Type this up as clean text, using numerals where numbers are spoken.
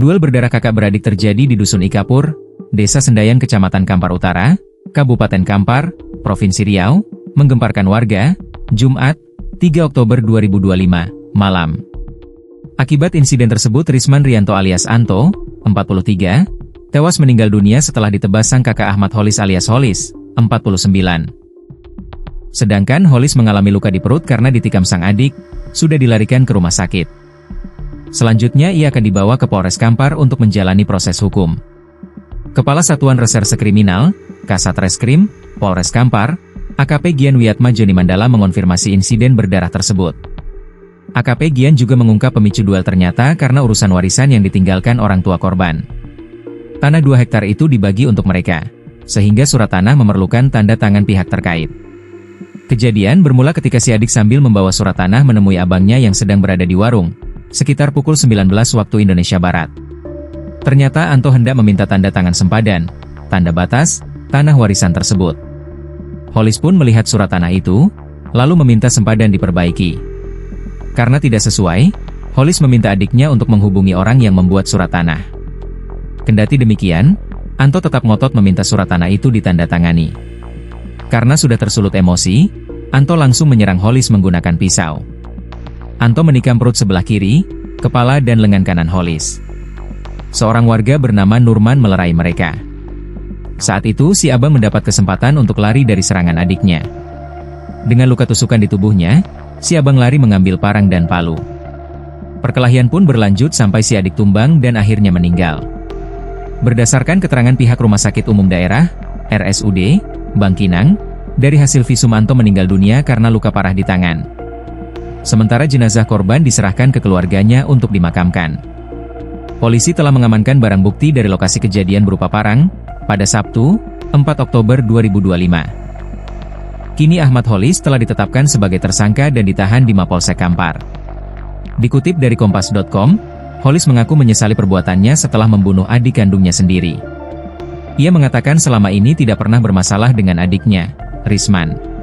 Duel berdarah kakak beradik terjadi di Dusun Ikapur, Desa Sendayan Kecamatan Kampar Utara, Kabupaten Kampar, Provinsi Riau, menggemparkan warga, Jumat, 3 Oktober 2025, malam. Akibat insiden tersebut Risman Rianto alias Anto, 43, tewas meninggal dunia setelah ditebas sang kakak Ahmad Holis alias Holis, 49. Sedangkan Holis mengalami luka di perut karena ditikam sang adik, sudah dilarikan ke rumah sakit. Selanjutnya ia akan dibawa ke Polres Kampar untuk menjalani proses hukum. Kepala Satuan Reserse Kriminal, Kasat Reskrim, Polres Kampar, AKP Gian Wiatma Joni Mandala mengonfirmasi insiden berdarah tersebut. AKP Gian juga mengungkap pemicu duel ternyata karena urusan warisan yang ditinggalkan orang tua korban. Tanah 2 hektar itu dibagi untuk mereka, sehingga surat tanah memerlukan tanda tangan pihak terkait. Kejadian bermula ketika si adik sambil membawa surat tanah menemui abangnya yang sedang berada di warung, sekitar pukul 19 waktu Indonesia Barat. Ternyata Anto hendak meminta tanda tangan sempadan, tanda batas, tanah warisan tersebut. Holis pun melihat surat tanah itu, lalu meminta sempadan diperbaiki. Karena tidak sesuai, Holis meminta adiknya untuk menghubungi orang yang membuat surat tanah. Kendati demikian, Anto tetap ngotot meminta surat tanah itu ditandatangani. Karena sudah tersulut emosi, Anto langsung menyerang Holis menggunakan pisau. Anto menikam perut sebelah kiri, kepala dan lengan kanan Holis. Seorang warga bernama Nurman melerai mereka. Saat itu si abang mendapat kesempatan untuk lari dari serangan adiknya. Dengan luka tusukan di tubuhnya, si abang lari mengambil parang dan palu. Perkelahian pun berlanjut sampai si adik tumbang dan akhirnya meninggal. Berdasarkan keterangan pihak Rumah Sakit Umum Daerah, RSUD, Bangkinang, dari hasil visum Anto meninggal dunia karena luka parah di tangan. Sementara jenazah korban diserahkan ke keluarganya untuk dimakamkan. Polisi telah mengamankan barang bukti dari lokasi kejadian berupa parang, pada Sabtu, 4 Oktober 2025. Kini Ahmad Holis telah ditetapkan sebagai tersangka dan ditahan di Mapolsek Kampar. Dikutip dari Kompas.com, Holis mengaku menyesali perbuatannya setelah membunuh adik kandungnya sendiri. Ia mengatakan selama ini tidak pernah bermasalah dengan adiknya, Risman.